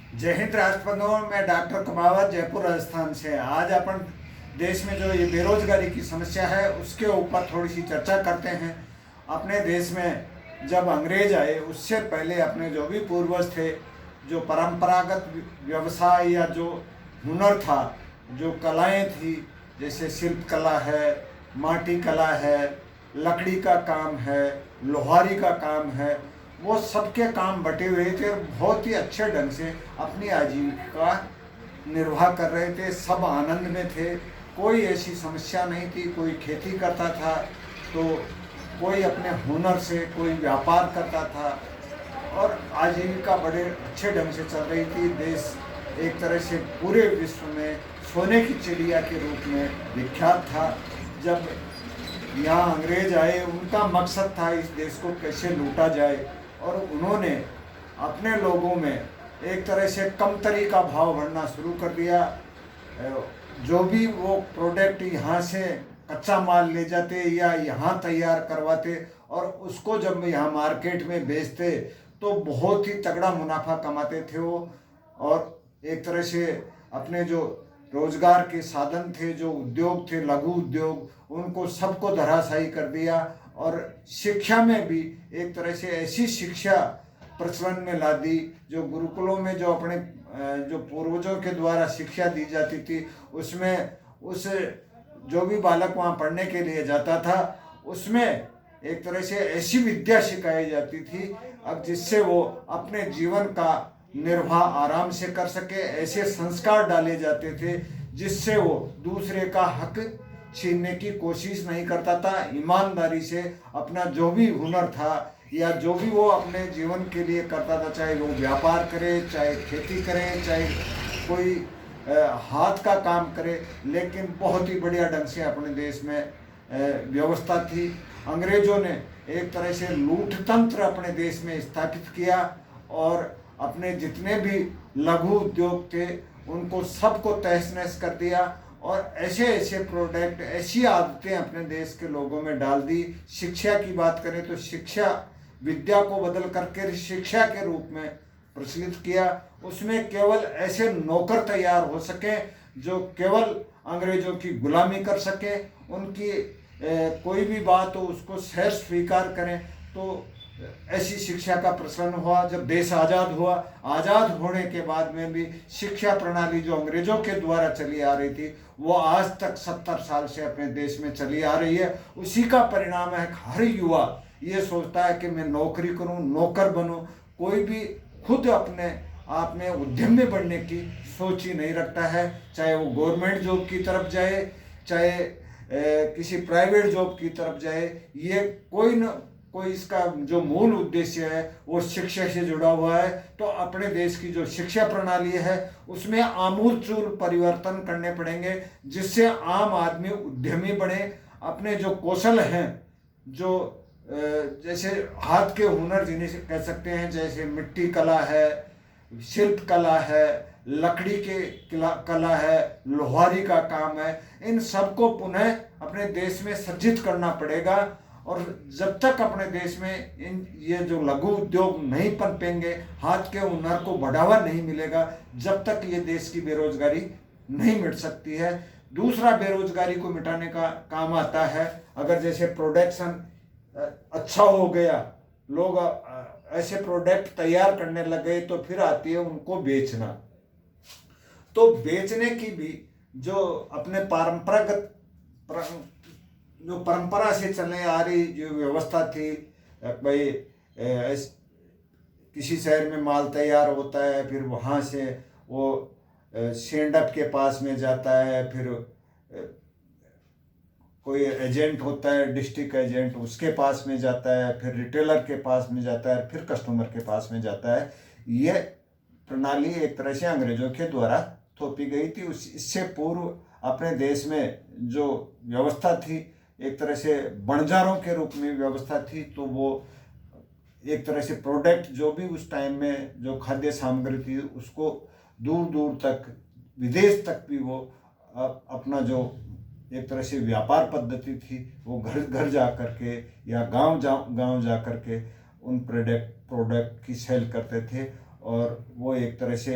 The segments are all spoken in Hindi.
जय हिंद राष्ट्रबंधुओं। मैं डॉक्टर कुमावत जयपुर राजस्थान से। आज अपन देश में जो ये बेरोजगारी की समस्या है उसके ऊपर थोड़ी सी चर्चा करते हैं। अपने देश में जब अंग्रेज आए उससे पहले अपने जो भी पूर्वज थे, जो परंपरागत व्यवसाय या जो हुनर था, जो कलाएं थी, जैसे शिल्प कला है, माटी कला है, लकड़ी का काम है, लोहारी का काम है, वो सबके काम बटे हुए थे और बहुत ही अच्छे ढंग से अपनी आजीविका निर्वाह कर रहे थे। सब आनंद में थे, कोई ऐसी समस्या नहीं थी। कोई खेती करता था तो कोई अपने हुनर से कोई व्यापार करता था और आजीविका बड़े अच्छे ढंग से चल रही थी। देश एक तरह से पूरे विश्व में सोने की चिड़िया के रूप में विख्यात था। जब यहाँ अंग्रेज आए, उनका मकसद था इस देश को कैसे लूटा जाए और उन्होंने अपने लोगों में एक तरह से कमतरी का भाव भरना शुरू कर दिया। जो भी वो प्रोडक्ट यहाँ से कच्चा माल ले जाते या यहाँ तैयार करवाते और उसको जब यहाँ मार्केट में बेचते तो बहुत ही तगड़ा मुनाफा कमाते थे वो। और एक तरह से अपने जो रोजगार के साधन थे, जो उद्योग थे, लघु उद्योग, उनको सबको धराशायी कर दिया। और शिक्षा में भी एक तरह से ऐसी शिक्षा प्रचलन में ला दी जो गुरुकुलों में जो अपने जो पूर्वजों के द्वारा शिक्षा दी जाती थी, उसमें उस जो भी बालक वहाँ पढ़ने के लिए जाता था उसमें एक तरह से ऐसी विद्या सिखाई जाती थी अब जिससे वो अपने जीवन का निर्वाह आराम से कर सके। ऐसे संस्कार डाले जाते थे जिससे वो दूसरे का हक छीनने की कोशिश नहीं करता था। ईमानदारी से अपना जो भी हुनर था या जो भी वो अपने जीवन के लिए करता था, चाहे वो व्यापार करे, चाहे खेती करे, चाहे कोई हाथ का काम करे, लेकिन बहुत ही बढ़िया ढंग से अपने देश में व्यवस्था थी। अंग्रेजों ने एक तरह से लूट तंत्र अपने देश में स्थापित किया और अपने जितने भी लघु उद्योग थे उनको सबको तहस नहस कर दिया और ऐसे ऐसे प्रोडक्ट, ऐसी आदतें अपने देश के लोगों में डाल दी। शिक्षा की बात करें तो शिक्षा विद्या को बदल करके शिक्षा के रूप में प्रचलित किया। उसमें केवल ऐसे नौकर तैयार हो सके जो केवल अंग्रेजों की गुलामी कर सके, उनकी कोई भी बात हो उसको सहर्ष स्वीकार करें। तो ऐसी शिक्षा का प्रचलन हुआ। जब देश आज़ाद हुआ, आज़ाद होने के बाद में भी शिक्षा प्रणाली जो अंग्रेजों के द्वारा चली आ रही थी वो आज तक 70 साल से अपने देश में चली आ रही है। उसी का परिणाम है हर युवा ये सोचता है कि मैं नौकरी करूं, नौकर बनूं। कोई भी खुद अपने आप में उद्यमी बनने की सोच ही नहीं रखता है, चाहे वो गवर्नमेंट जॉब की तरफ जाए, चाहे किसी प्राइवेट जॉब की तरफ जाए। ये कोई न कोई इसका जो मूल उद्देश्य है वो शिक्षा से जुड़ा हुआ है। तो अपने देश की जो शिक्षा प्रणाली है उसमें आमूलचूल परिवर्तन करने पड़ेंगे जिससे आम आदमी उद्यमी बने। अपने जो कौशल हैं, जो जैसे हाथ के हुनर जिन्हें कह सकते हैं, जैसे मिट्टी कला है, शिल्प कला है, लकड़ी के कला है, लोहारी का काम है, इन सबको पुनः अपने देश में सृजित करना पड़ेगा। और जब तक अपने देश में ये जो लघु उद्योग नहीं पनपेंगे, हाथ के हुनर को बढ़ावा नहीं मिलेगा, जब तक ये देश की बेरोजगारी नहीं मिट सकती है। दूसरा बेरोजगारी को मिटाने का काम आता है, अगर जैसे प्रोडक्शन अच्छा हो गया, लोग ऐसे प्रोडक्ट तैयार करने लग गए, तो फिर आती है उनको बेचना। तो बेचने की भी जो अपने पारंपरागत जो परंपरा से चलने आ रही जो व्यवस्था थी, भाई किसी शहर में माल तैयार होता है, फिर वहाँ से वो सेंडअप के पास में जाता है, फिर कोई एजेंट होता है, डिस्ट्रिक्ट एजेंट, उसके पास में जाता है, फिर रिटेलर के पास में जाता है, फिर कस्टमर के पास में जाता है। ये प्रणाली एक तरह से अंग्रेजों के द्वारा थोपी गई थी। इससे पूर्व अपने देश में जो व्यवस्था थी एक तरह से बंजारों के रूप में व्यवस्था थी। तो वो एक तरह से प्रोडक्ट जो भी उस टाइम में जो खाद्य सामग्री थी उसको दूर दूर तक, विदेश तक भी वो अपना जो एक तरह से व्यापार पद्धति थी वो घर घर जा करके या गांव जा करके उन प्रोडक्ट की सेल करते थे। और वो एक तरह से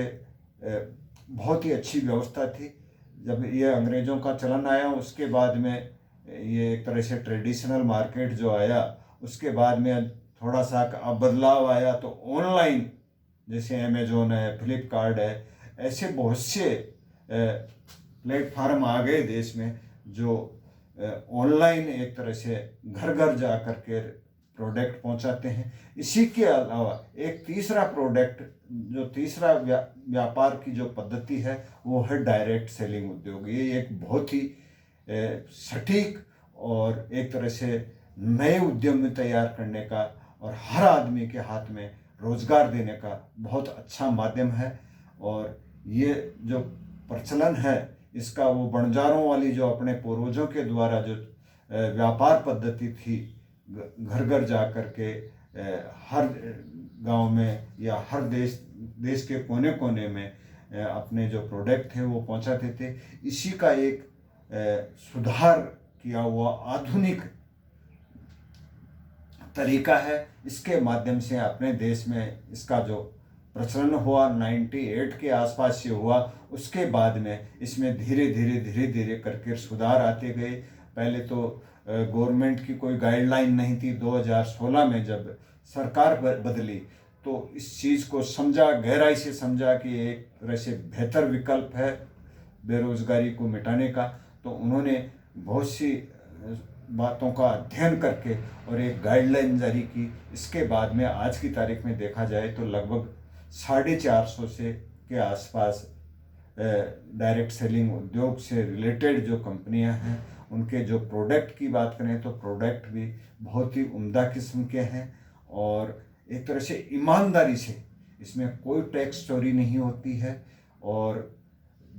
बहुत ही अच्छी व्यवस्था थी। जब ये अंग्रेज़ों का चलन आया उसके बाद में ये एक तरह से ट्रेडिशनल मार्केट जो आया, उसके बाद में थोड़ा सा अब बदलाव आया तो ऑनलाइन, जैसे अमेजोन है, फ्लिपकार्ट है, ऐसे बहुत से प्लेटफार्म आ गए देश में जो ऑनलाइन एक तरह से घर घर जा कर के प्रोडक्ट पहुंचाते हैं। इसी के अलावा एक तीसरा प्रोडक्ट, जो तीसरा व्यापार की जो पद्धति है वो है डायरेक्ट सेलिंग उद्योग। ये एक बहुत ही सटीक और एक तरह से नए उद्यम तैयार करने का और हर आदमी के हाथ में रोजगार देने का बहुत अच्छा माध्यम है। और ये जो प्रचलन है इसका, वो बंजारों वाली जो अपने पूर्वजों के द्वारा जो व्यापार पद्धति थी, घर घर जा कर के हर गांव में या हर देश के कोने कोने में अपने जो प्रोडक्ट थे वो पहुंचाते थे, इसी का एक सुधार किया हुआ आधुनिक तरीका है। इसके माध्यम से अपने देश में इसका जो प्रचलन हुआ 98 के आसपास से हुआ, उसके बाद में इसमें धीरे धीरे करके सुधार आते गए। पहले तो गवर्नमेंट की कोई गाइडलाइन नहीं थी। 2016 में जब सरकार बदली तो इस चीज़ को समझा, गहराई से समझा कि एक तरह से बेहतर विकल्प है बेरोजगारी को मिटाने का, तो उन्होंने बहुत सी बातों का अध्ययन करके और एक गाइडलाइन जारी की। इसके बाद में आज की तारीख में देखा जाए तो लगभग 450 से के आसपास डायरेक्ट सेलिंग उद्योग से रिलेटेड जो कंपनियां हैं, उनके जो प्रोडक्ट की बात करें तो प्रोडक्ट भी बहुत ही उम्दा किस्म के हैं और एक तरह से ईमानदारी से, इसमें कोई टैक्स चोरी नहीं होती है। और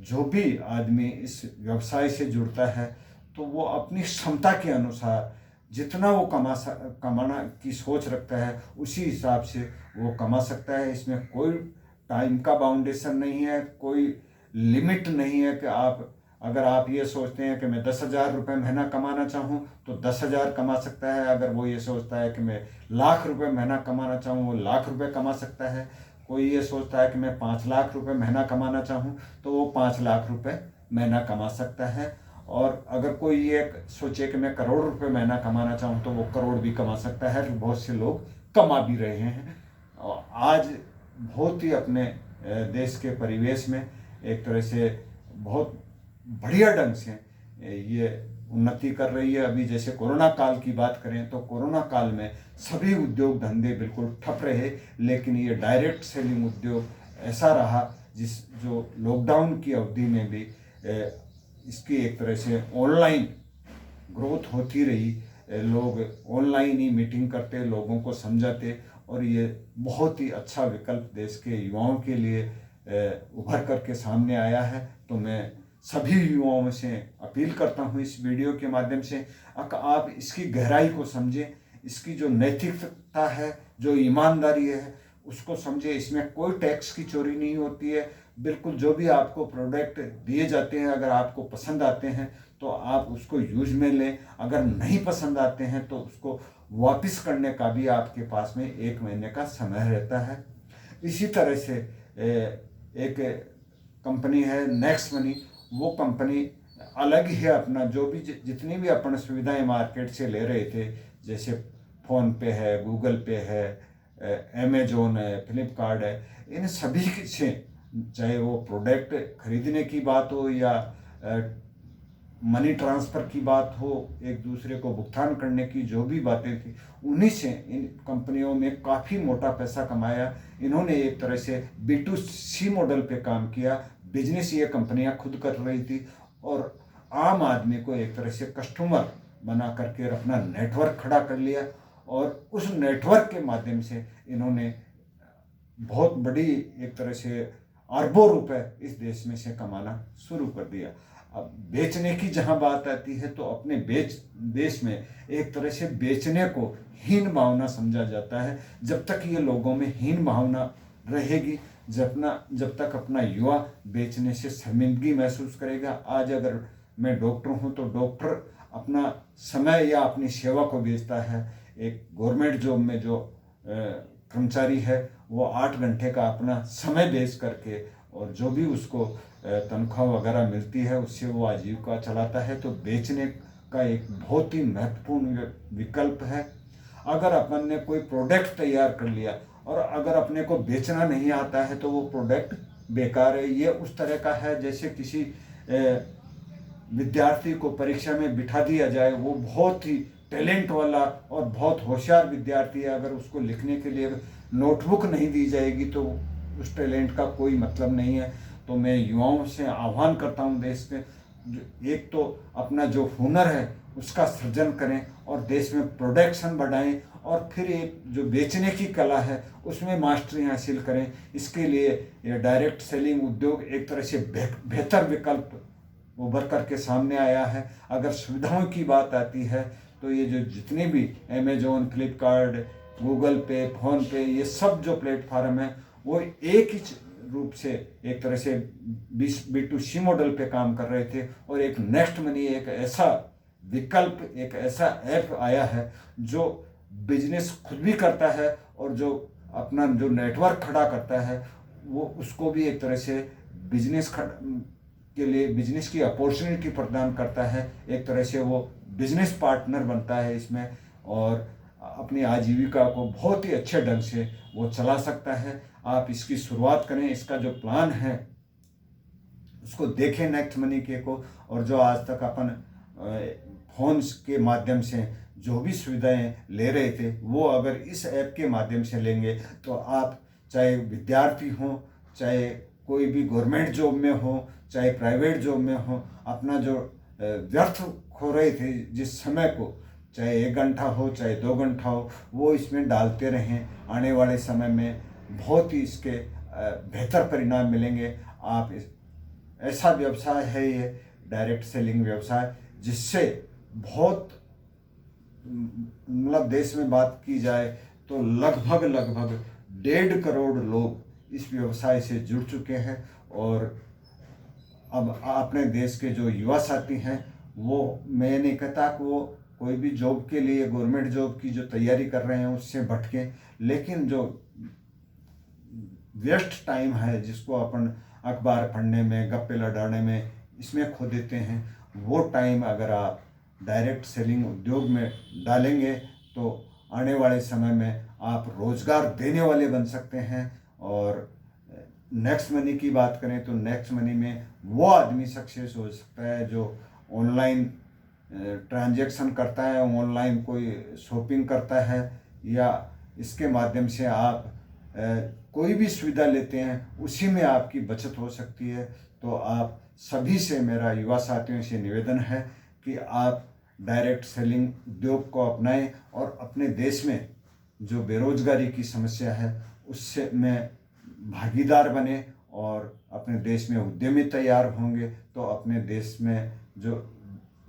जो भी आदमी इस व्यवसाय से जुड़ता है तो वो अपनी क्षमता के अनुसार जितना वो कमाना की सोच रखता है उसी हिसाब से वो कमा सकता है। इसमें कोई टाइम का बाउंडेशन नहीं है, कोई लिमिट नहीं है कि अगर आप ये सोचते हैं कि मैं 10,000 रुपये महीना कमाना चाहूँ तो 10,000 कमा सकता है। अगर वो ये सोचता है कि मैं लाख रुपए महीना कमाना चाहूँ, वो लाख रुपए कमा सकता है। कोई ये सोचता है कि मैं 5 लाख रुपए महीना कमाना चाहूँ तो वो 5 लाख रुपए महीना कमा सकता है। और अगर कोई ये सोचे कि मैं करोड़ रुपए महीना कमाना चाहूँ तो वो करोड़ भी कमा सकता है। बहुत से लोग कमा भी रहे हैं। और आज बहुत ही अपने देश के परिवेश में एक तरह से बहुत बढ़िया ढंग से ये उन्नति कर रही है। अभी जैसे कोरोना काल की बात करें तो कोरोना काल में सभी उद्योग धंधे बिल्कुल ठप रहे, लेकिन ये डायरेक्ट सेलिंग उद्योग ऐसा रहा जो लॉकडाउन की अवधि में भी इसकी एक तरह से ऑनलाइन ग्रोथ होती रही। लोग ऑनलाइन ही मीटिंग करते, लोगों को समझाते और ये बहुत ही अच्छा विकल्प देश के युवाओं के लिए उभर करके सामने आया है। तो मैं सभी युवाओं से अपील करता हूँ इस वीडियो के माध्यम से आप इसकी गहराई को समझें, इसकी जो नैतिकता है, जो ईमानदारी है उसको समझें। इसमें कोई टैक्स की चोरी नहीं होती है। बिल्कुल जो भी आपको प्रोडक्ट दिए जाते हैं, अगर आपको पसंद आते हैं तो आप उसको यूज में लें, अगर नहीं पसंद आते हैं तो उसको वापस करने का भी आपके पास में 1 महीने का समय रहता है। इसी तरह से एक कंपनी है नेक्स्ट मनी, वो कंपनी अलग ही है। अपना जो भी जितनी भी अपन सुविधाएं मार्केट से ले रहे थे, जैसे फ़ोन पे है, गूगल पे है, अमेजोन है, फ्लिपकार्ट है, इन सभी से चाहे वो प्रोडक्ट खरीदने की बात हो या मनी ट्रांसफ़र की बात हो, एक दूसरे को भुगतान करने की जो भी बातें थी, उन्हीं से इन कंपनियों में काफ़ी मोटा पैसा कमाया। इन्होंने एक तरह से B2C मॉडल पे काम किया। बिजनेस ये कंपनियां खुद कर रही थी और आम आदमी को एक तरह से कस्टमर बना करके अपना नेटवर्क खड़ा कर लिया और उस नेटवर्क के माध्यम से इन्होंने बहुत बड़ी एक तरह से अरबों रुपए इस देश में से कमाना शुरू कर दिया। अब बेचने की जहां बात आती है तो अपने देश में एक तरह से बेचने को हीन भावना समझा जाता है। जब तक ये लोगों में हीन भावना रहेगी, जब तक अपना युवा बेचने से शर्मिंदगी महसूस करेगा। आज अगर मैं डॉक्टर हूँ तो डॉक्टर अपना समय या अपनी सेवा को बेचता है। एक गवर्नमेंट जॉब में जो कर्मचारी है वो 8 घंटे का अपना समय बेच करके और जो भी उसको तनख्वाह वगैरह मिलती है उससे वो आजीविका चलाता है। तो बेचने का एक बहुत ही महत्वपूर्ण विकल्प है। अगर अपन ने कोई प्रोडक्ट तैयार कर लिया और अगर अपने को बेचना नहीं आता है तो वो प्रोडक्ट बेकार है। ये उस तरह का है जैसे किसी विद्यार्थी को परीक्षा में बिठा दिया जाए, वो बहुत ही टैलेंट वाला और बहुत होशियार विद्यार्थी है, अगर उसको लिखने के लिए नोटबुक नहीं दी जाएगी तो उस टैलेंट का कोई मतलब नहीं है। तो मैं युवाओं से आह्वान करता हूँ देश के, एक तो अपना जो हुनर है उसका सृजन करें और देश में प्रोडक्शन बढ़ाएं और फिर एक जो बेचने की कला है उसमें मास्टरी हासिल करें। इसके लिए ये डायरेक्ट सेलिंग उद्योग एक तरह से बेहतर विकल्प उभर करके सामने आया है। अगर सुविधाओं की बात आती है तो ये जो जितने भी अमेजोन, फ्लिपकार्ट, गूगल पे, फ़ोन पे, ये सब जो प्लेटफार्म है वो एक ही रूप से एक तरह से B2C मॉडल पे काम कर रहे थे और एक नेक्स्ट मनी एक ऐसा विकल्प, एक ऐसा ऐप आया है जो बिजनेस खुद भी करता है और जो अपना जो नेटवर्क खड़ा करता है वो उसको भी एक तरह से बिजनेस के लिए बिजनेस की अपॉर्चुनिटी प्रदान करता है। एक तरह से वो बिजनेस पार्टनर बनता है इसमें और अपनी आजीविका को बहुत ही अच्छे ढंग से वो चला सकता है। आप इसकी शुरुआत करें, इसका जो प्लान है उसको देखें नेक्स्ट मनी के को। और जो आज तक अपन फोन्स के माध्यम से जो भी सुविधाएं ले रहे थे वो अगर इस ऐप के माध्यम से लेंगे तो आप चाहे विद्यार्थी हों, चाहे कोई भी गवर्नमेंट जॉब में हो, चाहे प्राइवेट जॉब में हो, अपना जो व्यर्थ खो रहे थे जिस समय को, चाहे 1 घंटा हो चाहे 2 घंटा हो, वो इसमें डालते रहें। आने वाले समय में बहुत ही इसके बेहतर परिणाम मिलेंगे। आप ऐसा व्यवसाय है ये डायरेक्ट सेलिंग व्यवसाय जिससे बहुत मतलब देश में बात की जाए तो लगभग 1.5 करोड़ लोग इस व्यवसाय से जुड़ चुके हैं। और अब अपने देश के जो युवा साथी हैं वो, मैं नहीं कहता कि वो कोई भी जॉब के लिए गवर्नमेंट जॉब की जो तैयारी कर रहे हैं उससे भटकें, लेकिन जो वेस्ट टाइम है जिसको अपन अखबार पढ़ने में, गप्पे लड़ाने में, इसमें खो देते हैं, वो टाइम अगर आप डायरेक्ट सेलिंग उद्योग में डालेंगे तो आने वाले समय में आप रोजगार देने वाले बन सकते हैं। और नेक्स्ट मनी की बात करें तो नेक्स्ट मनी में वो आदमी सक्सेस हो सकता है जो ऑनलाइन ट्रांजैक्शन करता है, ऑनलाइन कोई शॉपिंग करता है, या इसके माध्यम से आप कोई भी सुविधा लेते हैं उसी में आपकी बचत हो सकती है। तो आप सभी से, मेरा युवा साथियों से निवेदन है कि आप डायरेक्ट सेलिंग उद्योग को अपनाएं और अपने देश में जो बेरोजगारी की समस्या है उससे में भागीदार बने और अपने देश में उद्यमी तैयार होंगे तो अपने देश में जो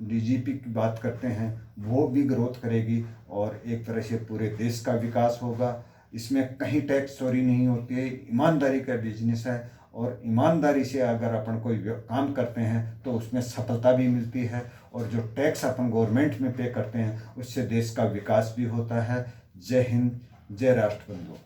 DGP की बात करते हैं वो भी ग्रोथ करेगी और एक तरह से पूरे देश का विकास होगा। इसमें कहीं टैक्स चोरी नहीं होती है, ईमानदारी का बिजनेस है और ईमानदारी से अगर अपन कोई काम करते हैं तो उसमें सफलता भी मिलती है और जो टैक्स अपन गवर्नमेंट में पे करते हैं उससे देश का विकास भी होता है। जय हिंद, जय राष्ट्र बंधु।